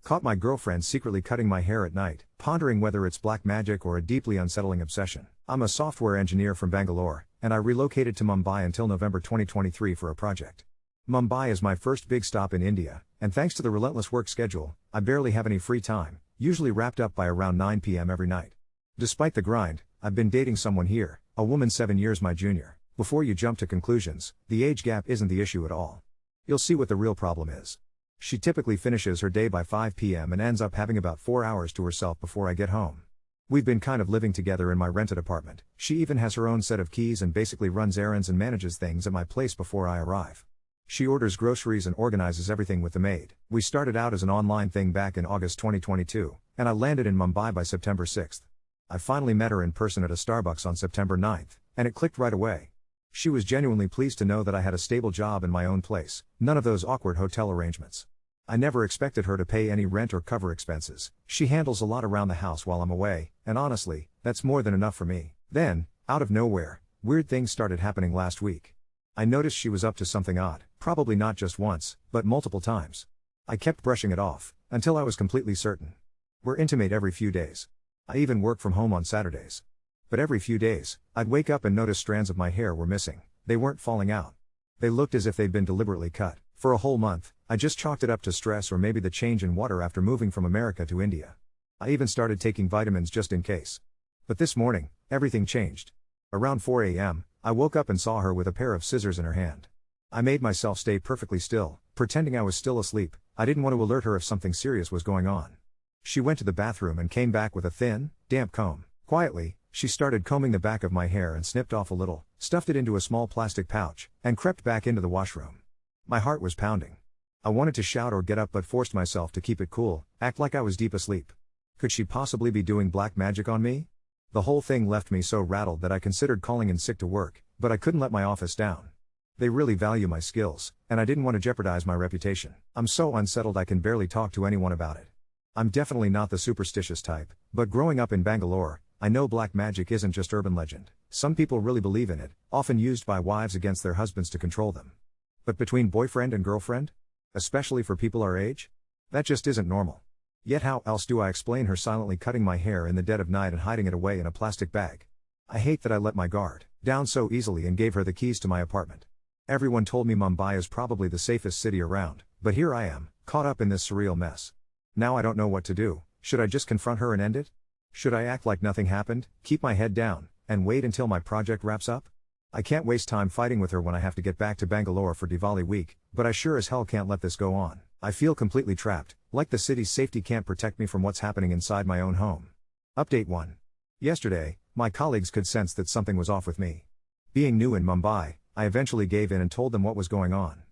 Caught my girlfriend secretly cutting my hair at night, pondering whether it's black magic or a deeply unsettling obsession. I'm a software engineer from Bangalore, and I relocated to Mumbai until November 2023 for a project. Mumbai is my first big stop in India, and thanks to the relentless work schedule, I barely have any free time, usually wrapped up by around 9 p.m. every night. Despite the grind, I've been dating someone here, a woman 7 years my junior. Before you jump to conclusions, the age gap isn't the issue at all. You'll see what the real problem is. She typically finishes her day by 5 p.m. and ends up having about 4 hours to herself before I get home. We've been kind of living together in my rented apartment. She even has her own set of keys and basically runs errands and manages things at my place before I arrive. She orders groceries and organizes everything with the maid. We started out as an online thing back in August 2022, and I landed in Mumbai by September 6th. I finally met her in person at a Starbucks on September 9th, and it clicked right away. She was genuinely pleased to know that I had a stable job in my own place, none of those awkward hotel arrangements. I never expected her to pay any rent or cover expenses. She handles a lot around the house while I'm away, and honestly, that's more than enough for me. Then, out of nowhere, weird things started happening last week. I noticed she was up to something odd, probably not just once, but multiple times. I kept brushing it off, until I was completely certain. We're intimate every few days. I even work from home on Saturdays. But every few days, I'd wake up and notice strands of my hair were missing. They weren't falling out. They looked as if they'd been deliberately cut. For a whole month, I just chalked it up to stress or maybe the change in water after moving from America to India. I even started taking vitamins just in case. But this morning, everything changed. Around 4 a.m., I woke up and saw her with a pair of scissors in her hand. I made myself stay perfectly still, pretending I was still asleep. I didn't want to alert her if something serious was going on. She went to the bathroom and came back with a thin, damp comb. Quietly, she started combing the back of my hair and snipped off a little, stuffed it into a small plastic pouch, and crept back into the washroom. My heart was pounding. I wanted to shout or get up but forced myself to keep it cool, act like I was deep asleep. Could she possibly be doing black magic on me? The whole thing left me so rattled that I considered calling in sick to work, but I couldn't let my office down. They really value my skills, and I didn't want to jeopardize my reputation. I'm so unsettled I can barely talk to anyone about it. I'm definitely not the superstitious type, but growing up in Bangalore, I know black magic isn't just urban legend. Some people really believe in it, often used by wives against their husbands to control them. But between boyfriend and girlfriend? Especially for people our age? That just isn't normal. Yet how else do I explain her silently cutting my hair in the dead of night and hiding it away in a plastic bag? I hate that I let my guard down so easily and gave her the keys to my apartment. Everyone told me Mumbai is probably the safest city around, but here I am, caught up in this surreal mess. Now I don't know what to do. Should I just confront her and end it? Should I act like nothing happened, keep my head down, and wait until my project wraps up? I can't waste time fighting with her when I have to get back to Bangalore for Diwali week, but I sure as hell can't let this go on. I feel completely trapped, like the city's safety can't protect me from what's happening inside my own home. Update 1. Yesterday, my colleagues could sense that something was off with me. Being new in Mumbai, I eventually gave in and told them what was going on.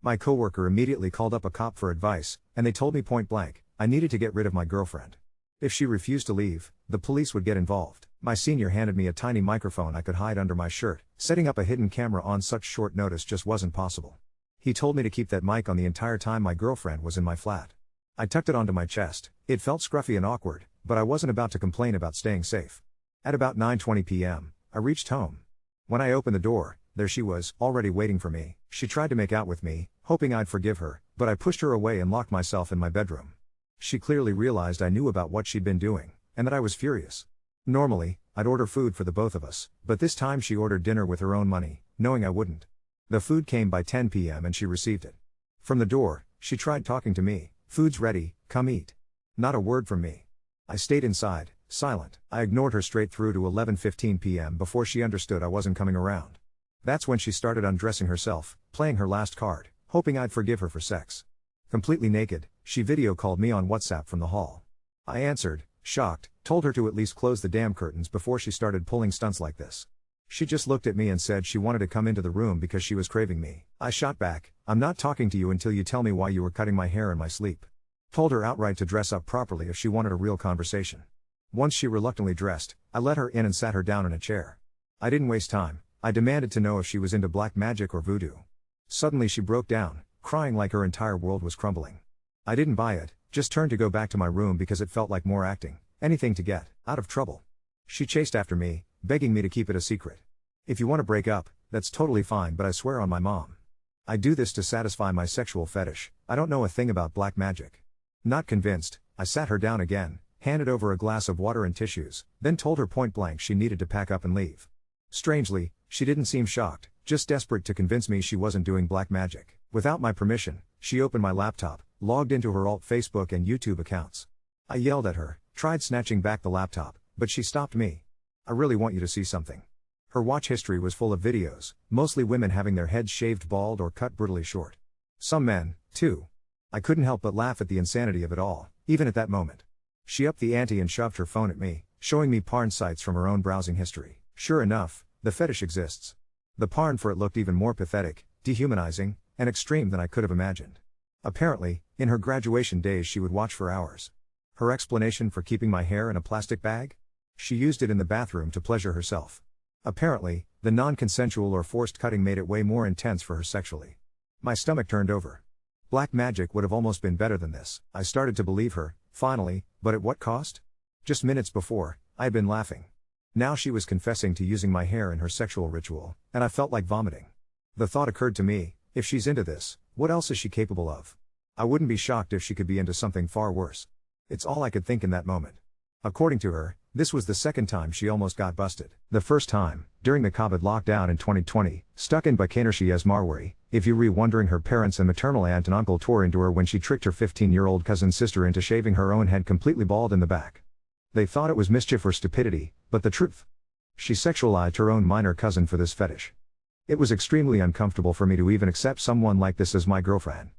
My coworker immediately called up a cop for advice, and they told me point blank, I needed to get rid of my girlfriend. If she refused to leave, the police would get involved. My senior handed me a tiny microphone I could hide under my shirt. Setting up a hidden camera on such short notice just wasn't possible. He told me to keep that mic on the entire time my girlfriend was in my flat. I tucked it onto my chest. It felt scruffy and awkward, but I wasn't about to complain about staying safe. At about 9:20 p.m., I reached home. When I opened the door, there she was, already waiting for me. She tried to make out with me, hoping I'd forgive her, but I pushed her away and locked myself in my bedroom. She clearly realized I knew about what she'd been doing, and that I was furious. Normally, I'd order food for the both of us, but this time she ordered dinner with her own money, knowing I wouldn't. The food came by 10 p.m. and she received it. From the door, she tried talking to me, food's ready, come eat. Not a word from me. I stayed inside, silent. I ignored her straight through to 11:15 p.m. before she understood I wasn't coming around. That's when she started undressing herself, playing her last card, hoping I'd forgive her for sex. Completely naked, she video called me on WhatsApp from the hall. I answered, shocked, told her to at least close the damn curtains before she started pulling stunts like this. She just looked at me and said she wanted to come into the room because she was craving me. I shot back, I'm not talking to you until you tell me why you were cutting my hair in my sleep. Told her outright to dress up properly if she wanted a real conversation. Once she reluctantly dressed, I let her in and sat her down in a chair. I didn't waste time. I demanded to know if she was into black magic or voodoo. Suddenly she broke down, crying like her entire world was crumbling. I didn't buy it, just turned to go back to my room because it felt like more acting. Anything to get out of trouble. She chased after me, begging me to keep it a secret. If you want to break up, that's totally fine, but I swear on my mom. I do this to satisfy my sexual fetish. I don't know a thing about black magic. Not convinced, I sat her down again, handed over a glass of water and tissues, then told her point blank she needed to pack up and leave. Strangely, she didn't seem shocked, just desperate to convince me she wasn't doing black magic. Without my permission, she opened my laptop, logged into her alt Facebook and YouTube accounts. I yelled at her, tried snatching back the laptop, but she stopped me. I really want you to see something. Her watch history was full of videos, mostly women having their heads shaved bald or cut brutally short. Some men, too. I couldn't help but laugh at the insanity of it all, even at that moment. She upped the ante and shoved her phone at me, showing me porn sites from her own browsing history. Sure enough, the fetish exists. The porn for it looked even more pathetic, dehumanizing, and extreme than I could have imagined. Apparently, in her graduation days she would watch for hours. Her explanation for keeping my hair in a plastic bag? She used it in the bathroom to pleasure herself. Apparently, the non-consensual or forced cutting made it way more intense for her sexually. My stomach turned over. Black magic would have almost been better than this. I started to believe her, finally, but at what cost? Just minutes before, I had been laughing. Now she was confessing to using my hair in her sexual ritual, and I felt like vomiting. The thought occurred to me, if she's into this, what else is she capable of? I wouldn't be shocked if she could be into something far worse. It's all I could think in that moment. According to her, this was the second time she almost got busted. The first time, during the COVID lockdown in 2020, stuck in Bakanershi Marwari, if you wondering her parents and maternal aunt and uncle tore into her when she tricked her 15-year-old cousin's sister into shaving her own head completely bald in the back. They thought it was mischief or stupidity, but the truth. She sexualized her own minor cousin for this fetish. It was extremely uncomfortable for me to even accept someone like this as my girlfriend.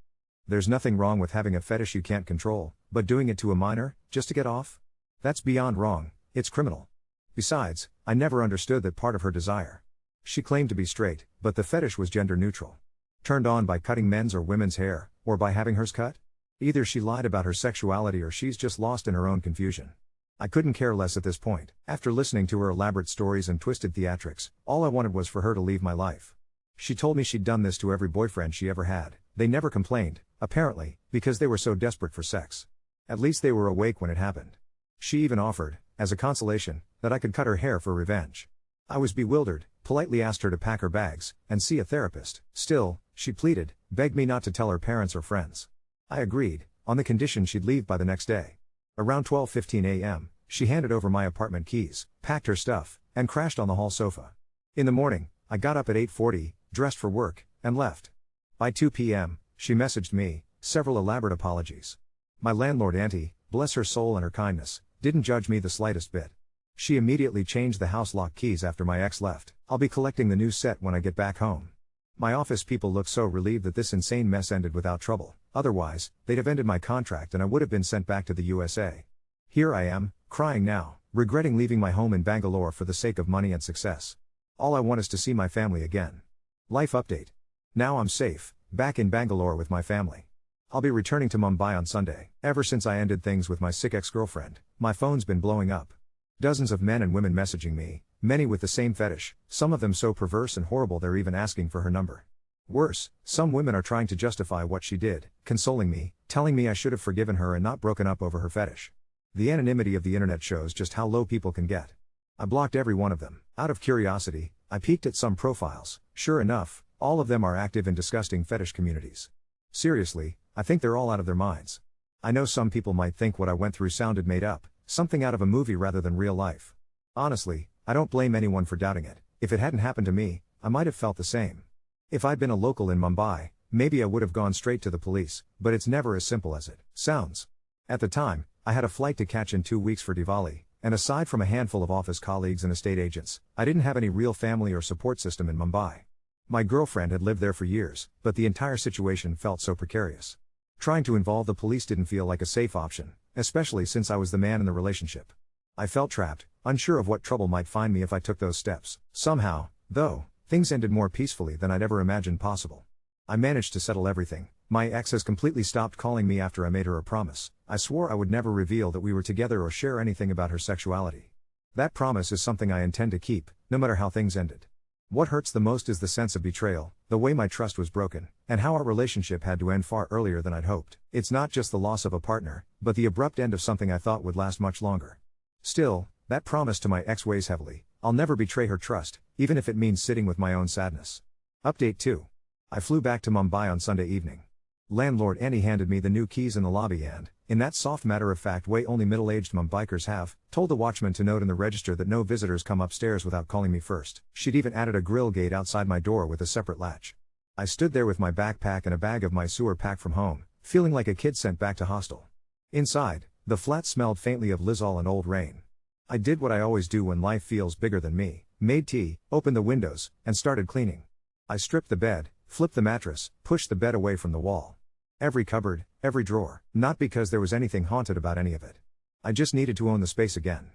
There's nothing wrong with having a fetish you can't control, but doing it to a minor, just to get off? That's beyond wrong, it's criminal. Besides, I never understood that part of her desire. She claimed to be straight, but the fetish was gender neutral. Turned on by cutting men's or women's hair, or by having hers cut? Either she lied about her sexuality or she's just lost in her own confusion. I couldn't care less at this point. After listening to her elaborate stories and twisted theatrics, all I wanted was for her to leave my life. She told me she'd done this to every boyfriend she ever had. They never complained, apparently, because they were so desperate for sex. At least they were awake when it happened. She even offered, as a consolation, that I could cut her hair for revenge. I was bewildered, politely asked her to pack her bags, and see a therapist. Still, she pleaded, begged me not to tell her parents or friends. I agreed, on the condition she'd leave by the next day. Around 12:15 a.m., she handed over my apartment keys, packed her stuff, and crashed on the hall sofa. In the morning, I got up at 8:40, dressed for work, and left. By 2 p.m., she messaged me, several elaborate apologies. My landlord auntie, bless her soul and her kindness, didn't judge me the slightest bit. She immediately changed the house lock keys after my ex left. I'll be collecting the new set when I get back home. My office people look so relieved that this insane mess ended without trouble. Otherwise, they'd have ended my contract and I would have been sent back to the USA. Here I am, crying now, regretting leaving my home in Bangalore for the sake of money and success. All I want is to see my family again. Life update. Now I'm safe, back in Bangalore with my family. I'll be returning to Mumbai on Sunday. Ever since I ended things with my sick ex-girlfriend, my phone's been blowing up. Dozens of men and women messaging me, many with the same fetish, some of them so perverse and horrible they're even asking for her number. Worse, some women are trying to justify what she did, consoling me, telling me I should have forgiven her and not broken up over her fetish. The anonymity of the internet shows just how low people can get. I blocked every one of them. Out of curiosity, I peeked at some profiles. Sure enough, all of them are active in disgusting fetish communities. Seriously, I think they're all out of their minds. I know some people might think what I went through sounded made up, something out of a movie rather than real life. Honestly, I don't blame anyone for doubting it. If it hadn't happened to me, I might have felt the same. If I'd been a local in Mumbai, maybe I would have gone straight to the police, but it's never as simple as it sounds. At the time, I had a flight to catch in 2 weeks for Diwali, and aside from a handful of office colleagues and estate agents, I didn't have any real family or support system in Mumbai. My girlfriend had lived there for years, but the entire situation felt so precarious. Trying to involve the police didn't feel like a safe option, especially since I was the man in the relationship. I felt trapped, unsure of what trouble might find me if I took those steps. Somehow, though, things ended more peacefully than I'd ever imagined possible. I managed to settle everything. My ex has completely stopped calling me after I made her a promise. I swore I would never reveal that we were together or share anything about her sexuality. That promise is something I intend to keep, no matter how things ended. What hurts the most is the sense of betrayal, the way my trust was broken, and how our relationship had to end far earlier than I'd hoped. It's not just the loss of a partner, but the abrupt end of something I thought would last much longer. Still, that promise to my ex weighs heavily. I'll never betray her trust, even if it means sitting with my own sadness. Update 2. I flew back to Mumbai on Sunday evening. Landlord Annie handed me the new keys in the lobby and, in that soft matter-of-fact way only middle-aged Mumbikers have, told the watchman to note in the register that no visitors come upstairs without calling me first. She'd even added a grill gate outside my door with a separate latch. I stood there with my backpack and a bag of my sewer pack from home, feeling like a kid sent back to hostel. Inside, the flat smelled faintly of Lizol and old rain. I did what I always do when life feels bigger than me, made tea, opened the windows, and started cleaning. I stripped the bed, flipped the mattress, pushed the bed away from the wall. Every cupboard, every drawer, not because there was anything haunted about any of it. I just needed to own the space again.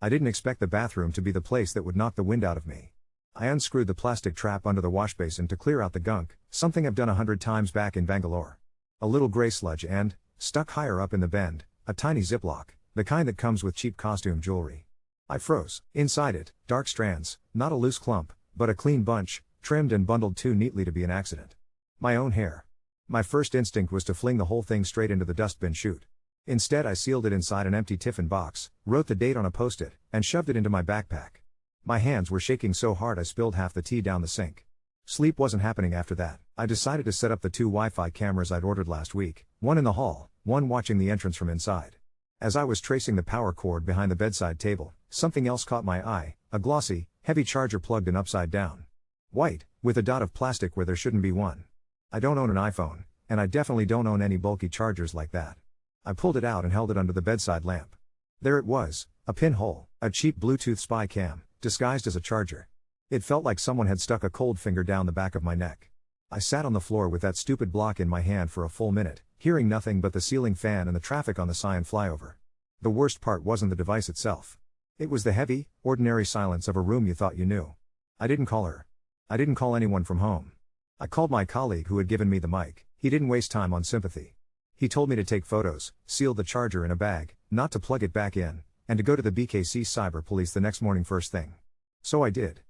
I didn't expect the bathroom to be the place that would knock the wind out of me. I unscrewed the plastic trap under the wash basin to clear out the gunk, something I've done 100 times back in Bangalore. A little gray sludge and, stuck higher up in the bend, a tiny Ziploc, the kind that comes with cheap costume jewelry. I froze. Inside it, dark strands, not a loose clump, but a clean bunch, trimmed and bundled too neatly to be an accident. My own hair. My first instinct was to fling the whole thing straight into the dustbin chute. Instead I sealed it inside an empty tiffin box, wrote the date on a post-it, and shoved it into my backpack. My hands were shaking so hard I spilled half the tea down the sink. Sleep wasn't happening after that. I decided to set up the 2 Wi-Fi cameras I'd ordered last week, one in the hall, one watching the entrance from inside. As I was tracing the power cord behind the bedside table, something else caught my eye, a glossy, heavy charger plugged in upside down. White, with a dot of plastic where there shouldn't be one. I don't own an iPhone, and I definitely don't own any bulky chargers like that. I pulled it out and held it under the bedside lamp. There it was, a pinhole, a cheap Bluetooth spy cam, disguised as a charger. It felt like someone had stuck a cold finger down the back of my neck. I sat on the floor with that stupid block in my hand for a full minute, hearing nothing but the ceiling fan and the traffic on the Scion flyover. The worst part wasn't the device itself. It was the heavy, ordinary silence of a room you thought you knew. I didn't call her. I didn't call anyone from home. I called my colleague who had given me the mic. He didn't waste time on sympathy. He told me to take photos, seal the charger in a bag, not to plug it back in, and to go to the BKC cyber police the next morning first thing. So I did.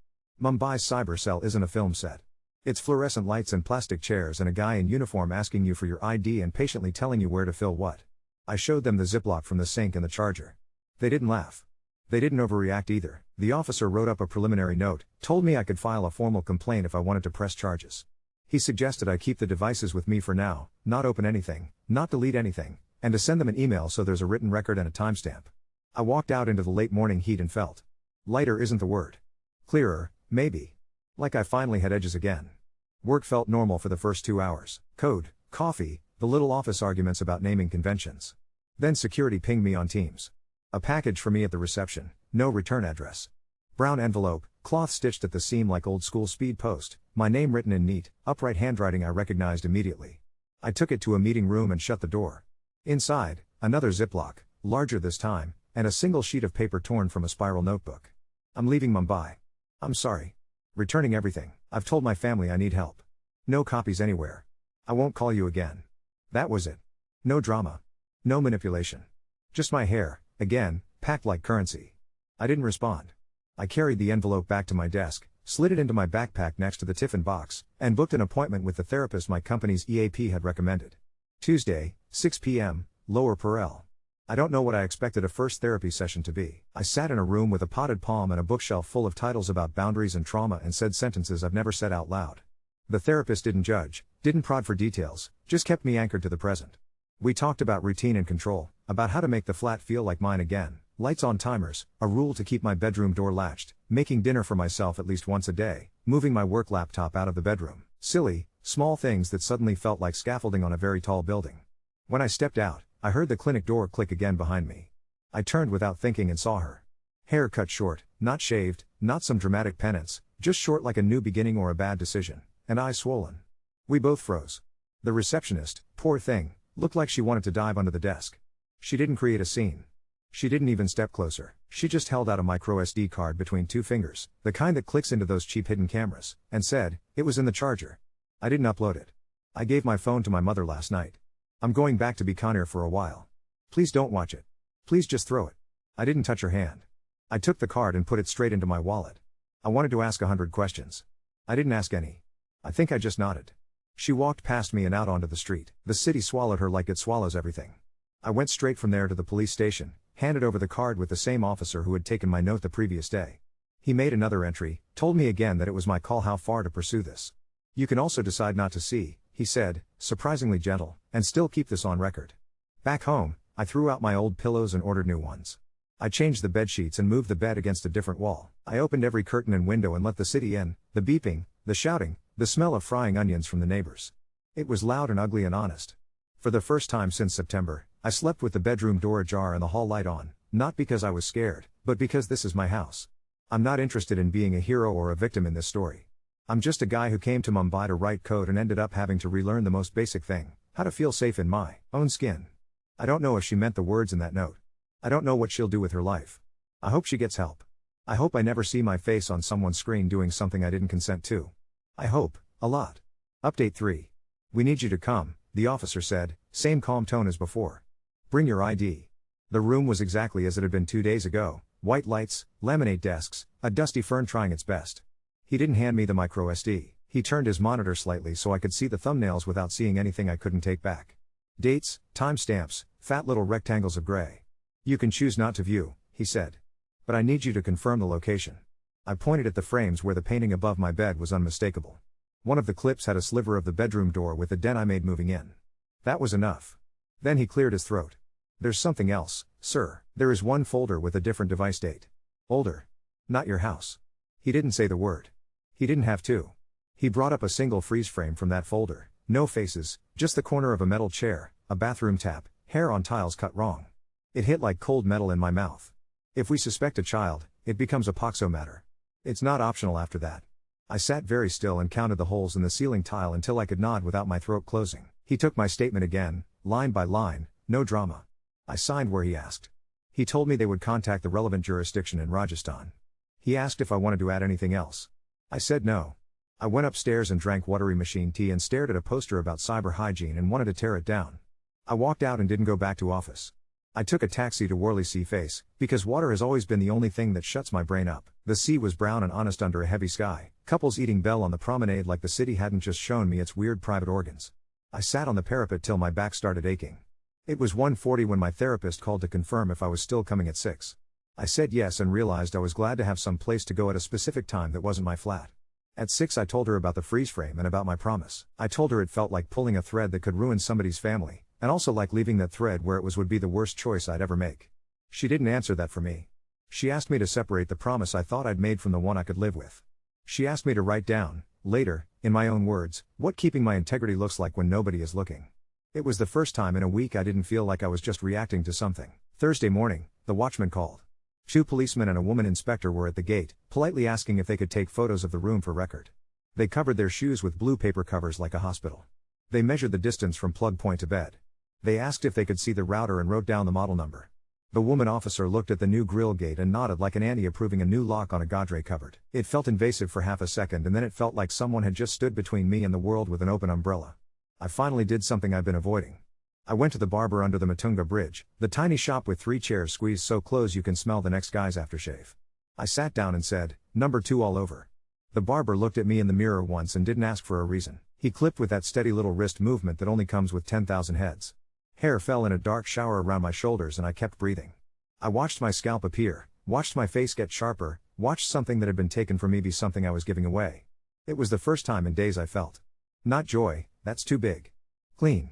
Mumbai's cyber cell isn't a film set. It's fluorescent lights and plastic chairs and a guy in uniform asking you for your ID and patiently telling you where to fill what. I showed them the Ziploc from the sink and the charger. They didn't laugh. They didn't overreact either. The officer wrote up a preliminary note, told me I could file a formal complaint if I wanted to press charges. He suggested I keep the devices with me for now, not open anything, not delete anything, and to send them an email so there's a written record and a timestamp. I walked out into the late morning heat and felt. Lighter isn't the word. Clearer, maybe. Like I finally had edges again. Work felt normal for the first 2 hours. Code, coffee, the little office arguments about naming conventions. Then security pinged me on Teams. A package for me at the reception, no return address. Brown envelope, cloth stitched at the seam like old school speed post, my name written in neat, upright handwriting I recognized immediately. I took it to a meeting room and shut the door. Inside, another Ziploc, larger this time, and a single sheet of paper torn from a spiral notebook. I'm leaving Mumbai. I'm sorry. Returning everything. I've told my family I need help. No copies anywhere. I won't call you again. That was it. No drama. No manipulation. Just my hair, again, packed like currency. I didn't respond. I carried the envelope back to my desk, slid it into my backpack next to the tiffin box, and booked an appointment with the therapist my company's EAP had recommended. Tuesday, 6 p.m., Lower Parel. I don't know what I expected a first therapy session to be. I sat in a room with a potted palm and a bookshelf full of titles about boundaries and trauma and said sentences I've never said out loud. The therapist didn't judge, didn't prod for details, just kept me anchored to the present. We talked about routine and control, about how to make the flat feel like mine again, lights on timers, a rule to keep my bedroom door latched, making dinner for myself at least once a day, moving my work laptop out of the bedroom. Silly, small things that suddenly felt like scaffolding on a very tall building. When I stepped out, I heard the clinic door click again behind me. I turned without thinking and saw her. Hair cut short, not shaved, not some dramatic penance, just short like a new beginning or a bad decision, and eyes swollen. We both froze. The receptionist, poor thing, looked like she wanted to dive under the desk. She didn't create a scene. She didn't even step closer. She just held out a micro SD card between 2 fingers, the kind that clicks into those cheap hidden cameras, and said, it was in the charger. I didn't upload it. I gave my phone to my mother last night. I'm going back to Bikaner for a while. Please don't watch it. Please just throw it. I didn't touch her hand. I took the card and put it straight into my wallet. I wanted to ask 100 questions. I didn't ask any. I think I just nodded. She walked past me and out onto the street. The city swallowed her like it swallows everything. I went straight from there to the police station, handed over the card with the same officer who had taken my note the previous day. He made another entry, told me again that it was my call how far to pursue this. You can also decide not to see, he said, surprisingly gentle, and still keep this on record. Back home, I threw out my old pillows and ordered new ones. I changed the bed sheets and moved the bed against a different wall. I opened every curtain and window and let the city in, the beeping, the shouting, the smell of frying onions from the neighbors. It was loud and ugly and honest. For the first time since September, I slept with the bedroom door ajar and the hall light on, not because I was scared, but because this is my house. I'm not interested in being a hero or a victim in this story. I'm just a guy who came to Mumbai to write code and ended up having to relearn the most basic thing: how to feel safe in my own skin. I don't know if she meant the words in that note. I don't know what she'll do with her life. I hope she gets help. I hope I never see my face on someone's screen doing something I didn't consent to. I hope, a lot. Update 3. We need you to come, the officer said, same calm tone as before. Bring your ID. The room was exactly as it had been 2 days ago: white lights, laminate desks, a dusty fern trying its best. He didn't hand me the micro SD. He turned his monitor slightly so I could see the thumbnails without seeing anything I couldn't take back. Dates, timestamps, fat little rectangles of gray. You can choose not to view, he said. But I need you to confirm the location. I pointed at the frames where the painting above my bed was unmistakable. One of the clips had a sliver of the bedroom door with the dent I made moving in. That was enough. Then he cleared his throat. There's something else, sir. There is one folder with a different device date. Older. Not your house. He didn't say the word. He didn't have to. He brought up a single freeze frame from that folder. No faces, just the corner of a metal chair, a bathroom tap, hair on tiles cut wrong. It hit like cold metal in my mouth. If we suspect a child, it becomes a POXO matter. It's not optional after that. I sat very still and counted the holes in the ceiling tile until I could nod without my throat closing. He took my statement again, line by line, no drama. I signed where he asked. He told me they would contact the relevant jurisdiction in Rajasthan. He asked if I wanted to add anything else. I said no. I went upstairs and drank watery machine tea and stared at a poster about cyber hygiene and wanted to tear it down. I walked out and didn't go back to office. I took a taxi to Worli Sea Face, because water has always been the only thing that shuts my brain up. The sea was brown and honest under a heavy sky, couples eating bell on the promenade like the city hadn't just shown me its weird private organs. I sat on the parapet till my back started aching. It was 1:40 when my therapist called to confirm if I was still coming at 6. I said yes and realized I was glad to have some place to go at a specific time that wasn't my flat. At 6 I told her about the freeze frame and about my promise. I told her it felt like pulling a thread that could ruin somebody's family, and also like leaving that thread where it was would be the worst choice I'd ever make. She didn't answer that for me. She asked me to separate the promise I thought I'd made from the one I could live with. She asked me to write down, later, in my own words, what keeping my integrity looks like when nobody is looking. It was the first time in a week I didn't feel like I was just reacting to something. Thursday morning, the watchman called. 2 policemen and a woman inspector were at the gate, politely asking if they could take photos of the room for record. They covered their shoes with blue paper covers like a hospital. They measured the distance from plug point to bed. They asked if they could see the router and wrote down the model number. The woman officer looked at the new grill gate and nodded like an auntie approving a new lock on a Godrej cupboard. It felt invasive for half a second and then it felt like someone had just stood between me and the world with an open umbrella. I finally did something I've been avoiding. I went to the barber under the Matunga Bridge, the tiny shop with 3 chairs squeezed so close you can smell the next guy's aftershave. I sat down and said, "Number 2 all over." The barber looked at me in the mirror once and didn't ask for a reason. He clipped with that steady little wrist movement that only comes with 10,000 heads. Hair fell in a dark shower around my shoulders and I kept breathing. I watched my scalp appear, watched my face get sharper, watched something that had been taken from me be something I was giving away. It was the first time in days I felt. Not joy, that's too big. Clean.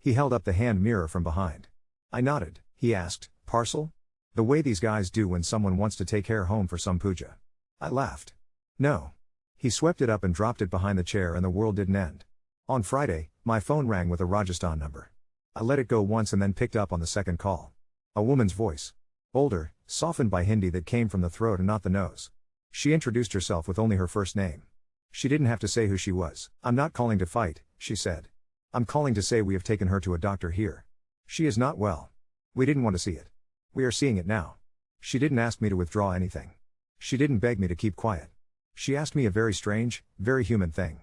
He held up the hand mirror from behind. I nodded. He asked, "Parcel?" The way these guys do when someone wants to take hair home for some puja. I laughed. No. He swept it up and dropped it behind the chair and the world didn't end. On Friday, my phone rang with a Rajasthan number. I let it go once and then picked up on the second call. A woman's voice. Older, softened by Hindi that came from the throat and not the nose. She introduced herself with only her first name. She didn't have to say who she was. "I'm not calling to fight," she said. "I'm calling to say we have taken her to a doctor here. She is not well. We didn't want to see it. We are seeing it now." She didn't ask me to withdraw anything. She didn't beg me to keep quiet. She asked me a very strange, very human thing.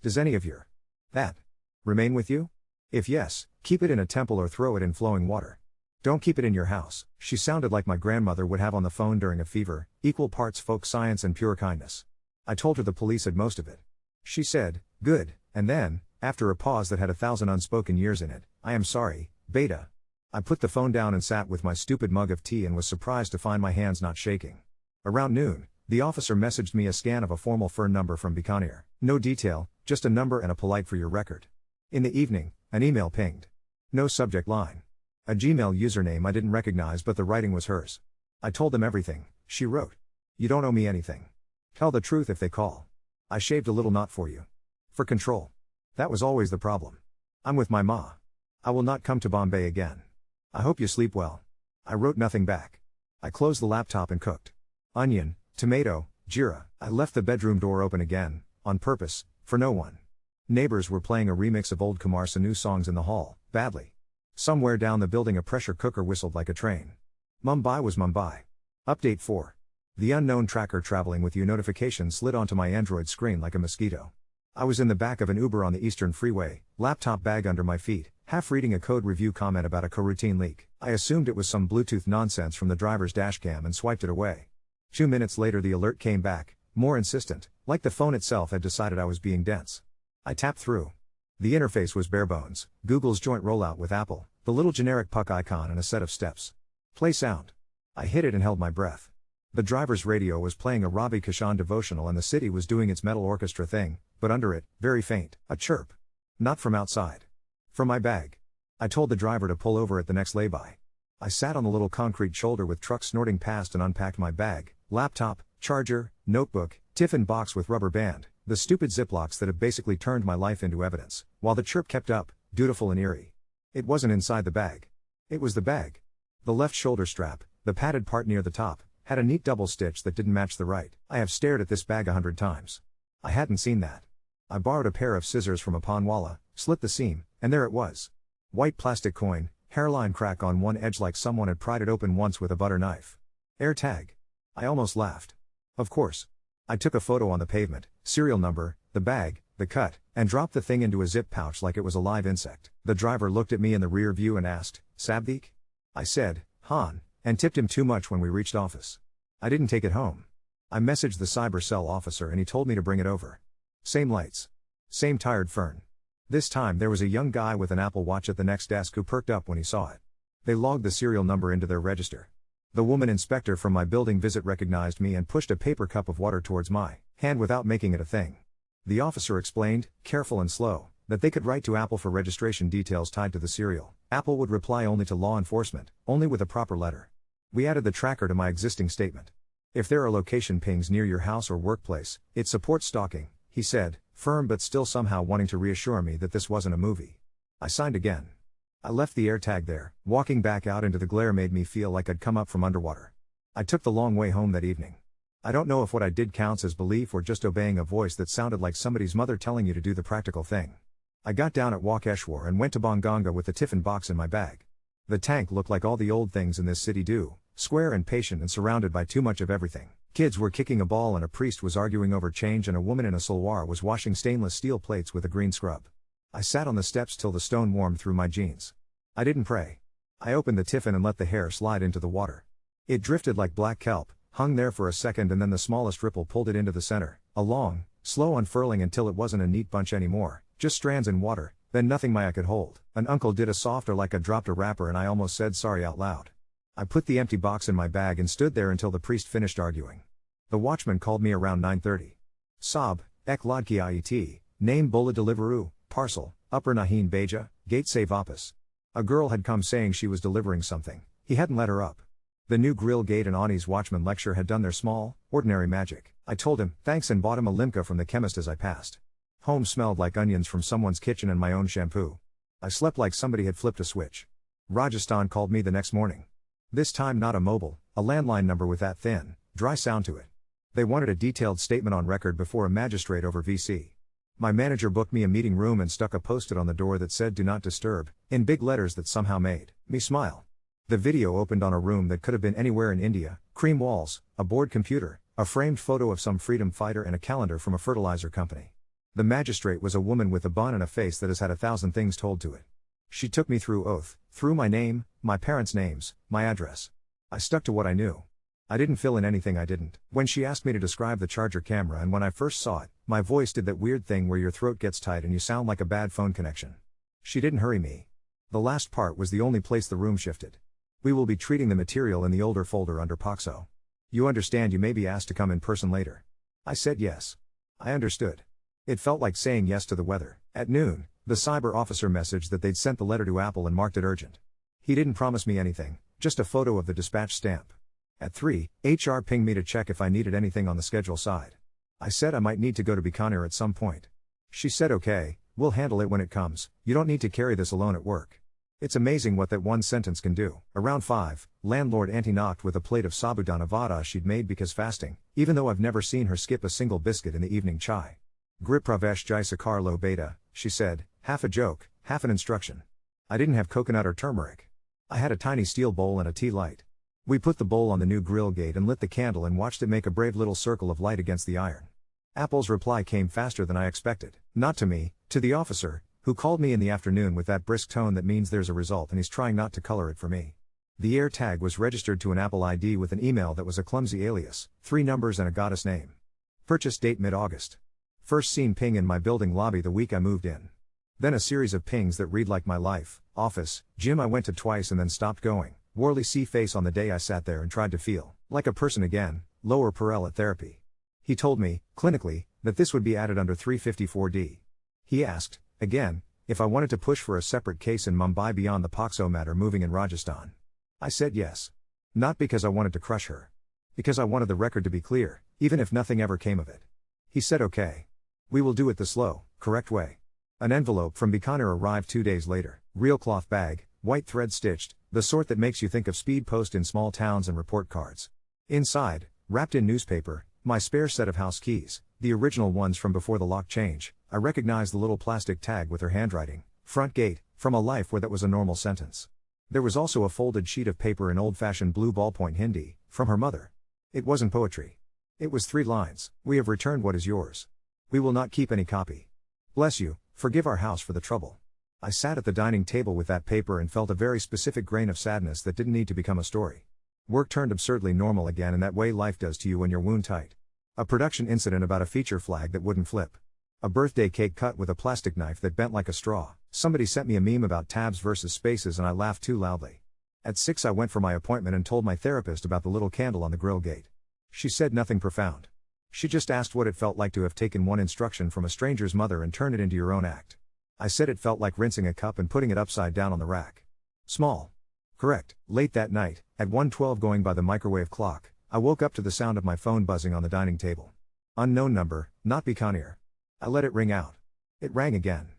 "Does any of your that remain with you? If yes, keep it in a temple or throw it in flowing water. Don't keep it in your house." She sounded like my grandmother would have on the phone during a fever, equal parts folk science and pure kindness. I told her the police had most of it. She said, "Good," and then, after a pause that had 1,000 unspoken years in it, "I am sorry, Beta." I put the phone down and sat with my stupid mug of tea and was surprised to find my hands not shaking. Around noon, the officer messaged me a scan of a formal phone number from Bikaner. No detail, just a number and a polite "for your record." In the evening, an email pinged. No subject line. A Gmail username I didn't recognize, but the writing was hers. I told them everything, she wrote. You don't owe me anything. Tell the truth if they call. I shaved a little knot for you. For control. That was always the problem. I'm with my ma. I will not come to Bombay again. I hope you sleep well. I wrote nothing back. I closed the laptop and cooked onion, tomato, jeera. I left the bedroom door open again, on purpose, for no one. Neighbors were playing a remix of old Kumar Sanu songs in the hall, badly. Somewhere down the building a pressure cooker whistled like a train. Mumbai was Mumbai. Update 4. The unknown tracker traveling with you notification slid onto my Android screen like a mosquito. I was in the back of an Uber on the Eastern Freeway, laptop bag under my feet, half reading a code review comment about a coroutine leak. I assumed it was some Bluetooth nonsense from the driver's dashcam and swiped it away. 2 minutes later the alert came back, more insistent, like the phone itself had decided I was being dense. I tapped through. The interface was bare bones, Google's joint rollout with Apple, the little generic puck icon and a set of steps. Play sound. I hit it and held my breath. The driver's radio was playing a Ravi Kishan devotional and the city was doing its metal orchestra thing, but under it, very faint, a chirp. Not from outside. From my bag. I told the driver to pull over at the next lay-by. I sat on the little concrete shoulder with trucks snorting past and unpacked my bag, laptop, charger, notebook, tiffin box with rubber band, the stupid Ziplocs that have basically turned my life into evidence, while the chirp kept up, dutiful and eerie. It wasn't inside the bag. It was the bag. The left shoulder strap, the padded part near the top, had a neat double stitch that didn't match the right. I have stared at this bag 100 times. I hadn't seen that. I borrowed a pair of scissors from a pawnwala, slit the seam, and there it was. White plastic coin, hairline crack on one edge like someone had pried it open once with a butter knife. AirTag. I almost laughed. Of course. I took a photo on the pavement, serial number, the bag, the cut, and dropped the thing into a zip pouch like it was a live insect. The driver looked at me in the rear view and asked, Sabdik? I said, Han, and tipped him too much when we reached office. I didn't take it home. I messaged the cyber cell officer and he told me to bring it over. Same lights. Same tired fern. This time there was a young guy with an Apple Watch at the next desk who perked up when he saw it. They logged the serial number into their register. The woman inspector from my building visit recognized me and pushed a paper cup of water towards my hand without making it a thing. The officer explained, careful and slow, that they could write to Apple for registration details tied to the serial. Apple would reply only to law enforcement, only with a proper letter. We added the tracker to my existing statement. If there are location pings near your house or workplace, it supports stalking, he said, firm but still somehow wanting to reassure me that this wasn't a movie. I signed again. I left the AirTag there. Walking back out into the glare made me feel like I'd come up from underwater. I took the long way home that evening. I don't know if what I did counts as belief or just obeying a voice that sounded like somebody's mother telling you to do the practical thing. I got down at Waukeshwar and went to Bonganga with the tiffin box in my bag. The tank looked like all the old things in this city do, square and patient and surrounded by too much of everything. Kids were kicking a ball and a priest was arguing over change and a woman in a salwar was washing stainless steel plates with a green scrub. I sat on the steps till the stone warmed through my jeans. I didn't pray. I opened the tiffin and let the hair slide into the water. It drifted like black kelp, hung there for a second and then the smallest ripple pulled it into the center, a long, slow unfurling until it wasn't a neat bunch anymore, just strands in water, then nothing Maya could hold. An uncle did a softer like I dropped a wrapper and I almost said sorry out loud. I put the empty box in my bag and stood there until the priest finished arguing. The watchman called me around 9:30. Saab, ek ladki iet, name bola deliveru, parcel, upper Nahin Beja, gate se vapas. A girl had come saying she was delivering something. He hadn't let her up. The new grill gate and Ani's watchman lecture had done their small, ordinary magic. I told him, thanks and bought him a limca from the chemist as I passed. Home smelled like onions from someone's kitchen and my own shampoo. I slept like somebody had flipped a switch. Rajasthan called me the next morning. This time not a mobile, a landline number with that thin, dry sound to it. They wanted a detailed statement on record before a magistrate over VC. My manager booked me a meeting room and stuck a post-it on the door that said do not disturb, in big letters that somehow made me smile. The video opened on a room that could have been anywhere in India, cream walls, a board computer, a framed photo of some freedom fighter and a calendar from a fertilizer company. The magistrate was a woman with a bun and a face that has had 1,000 things told to it. She took me through oath, through my name, my parents' names, my address. I stuck to what I knew. I didn't fill in anything I didn't. When she asked me to describe the charger camera and when I first saw it, my voice did that weird thing where your throat gets tight and you sound like a bad phone connection. She didn't hurry me. The last part was the only place the room shifted. We will be treating the material in the older folder under POXO. You understand you may be asked to come in person later. I said yes. I understood. It felt like saying yes to the weather. At noon, The cyber officer messaged that they'd sent the letter to Apple and marked it urgent. He didn't promise me anything, just a photo of the dispatch stamp. At 3, HR pinged me to check if I needed anything on the schedule side. I said I might need to go to Bikaner at some point. She said okay, we'll handle it when it comes, you don't need to carry this alone at work. It's amazing what that one sentence can do. Around 5, landlord Auntie knocked with a plate of sabudana vada she'd made because fasting, even though I've never seen her skip a single biscuit in the evening chai. Gripravesh jai sakar lo beta, she said, half a joke, half an instruction. I didn't have coconut or turmeric. I had a tiny steel bowl and a tea light. We put the bowl on the new grill gate and lit the candle and watched it make a brave little circle of light against the iron. Apple's reply came faster than I expected. Not to me, to the officer, who called me in the afternoon with that brisk tone that means there's a result and he's trying not to color it for me. The air tag was registered to an Apple ID with an email that was a clumsy alias, 3 numbers and a goddess name. Purchase date mid-August. First seen ping in my building lobby the week I moved in. Then a series of pings that read like my life, office, gym I went to twice and then stopped going. Worley C face on the day I sat there and tried to feel like a person again, lower Perel at therapy. He told me, clinically, that this would be added under 354D. He asked, again, if I wanted to push for a separate case in Mumbai beyond the Poxo matter moving in Rajasthan. I said yes. Not because I wanted to crush her. Because I wanted the record to be clear, even if nothing ever came of it. He said okay. We will do it the slow, correct way. An envelope from Bikaner arrived 2 days later, real cloth bag, white thread stitched, the sort that makes you think of speed post in small towns and report cards. Inside, wrapped in newspaper, my spare set of house keys, the original ones from before the lock change. I recognized the little plastic tag with her handwriting, front gate, from a life where that was a normal sentence. There was also a folded sheet of paper in old-fashioned blue ballpoint Hindi, from her mother. It wasn't poetry. It was 3 lines. We have returned what is yours. We will not keep any copy. Bless you, forgive our house for the trouble. I sat at the dining table with that paper and felt a very specific grain of sadness that didn't need to become a story. Work turned absurdly normal again in that way life does to you when you're wound tight. A production incident about a feature flag that wouldn't flip. A birthday cake cut with a plastic knife that bent like a straw. Somebody sent me a meme about tabs versus spaces and I laughed too loudly. At 6 I went for my appointment and told my therapist about the little candle on the grill gate. She said nothing profound. She just asked what it felt like to have taken one instruction from a stranger's mother and turned it into your own act. I said it felt like rinsing a cup and putting it upside down on the rack. Small. Correct. Late that night, at 1:12 going by the microwave clock, I woke up to the sound of my phone buzzing on the dining table. Unknown number, not Bikaner. I let it ring out. It rang again.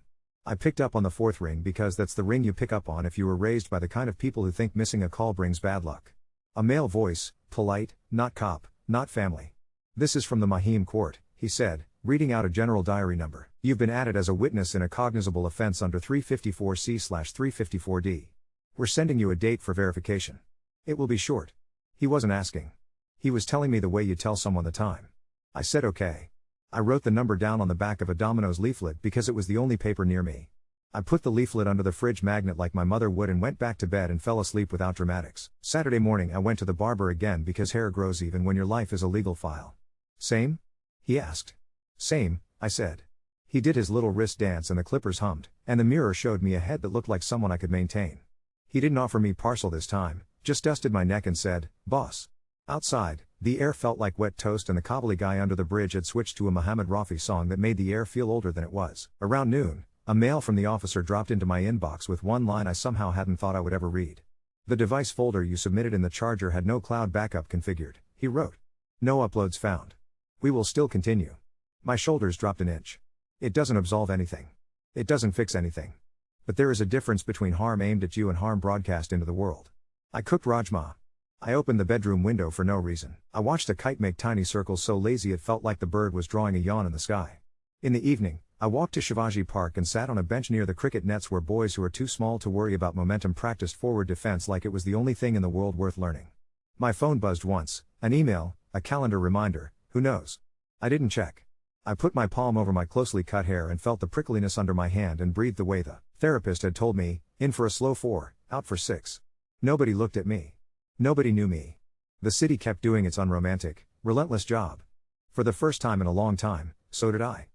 I picked up on the 4th ring because that's the ring you pick up on if you were raised by the kind of people who think missing a call brings bad luck. A male voice, polite, not cop, not family. This is from the Mahim court, he said, reading out a general diary number. You've been added as a witness in a cognizable offense under 354C/354D. We're sending you a date for verification. It will be short. He wasn't asking. He was telling me the way you tell someone the time. I said okay. I wrote the number down on the back of a Domino's leaflet because it was the only paper near me. I put the leaflet under the fridge magnet like my mother would and went back to bed and fell asleep without dramatics. Saturday morning I went to the barber again because hair grows even when your life is a legal file. Same? He asked. Same, I said. He did his little wrist dance and the clippers hummed, and the mirror showed me a head that looked like someone I could maintain. He didn't offer me parcel this time, just dusted my neck and said, "Boss." Outside, the air felt like wet toast and the Kabuli guy under the bridge had switched to a Muhammad Rafi song that made the air feel older than it was. Around noon, a mail from the officer dropped into my inbox with one line I somehow hadn't thought I would ever read. The device folder you submitted in the charger had no cloud backup configured, he wrote. No uploads found. We will still continue. My shoulders dropped an inch. It doesn't absolve anything. It doesn't fix anything. But there is a difference between harm aimed at you and harm broadcast into the world. I cooked rajma. I opened the bedroom window for no reason. I watched a kite make tiny circles so lazy it felt like the bird was drawing a yawn in the sky. In the evening, I walked to Shivaji Park and sat on a bench near the cricket nets where boys who are too small to worry about momentum practiced forward defense like it was the only thing in the world worth learning. My phone buzzed once, an email, a calendar reminder, who knows? I didn't check. I put my palm over my closely cut hair and felt the prickliness under my hand and breathed the way the therapist had told me, in for a slow 4, out for 6. Nobody looked at me. Nobody knew me. The city kept doing its unromantic, relentless job. For the first time in a long time, so did I.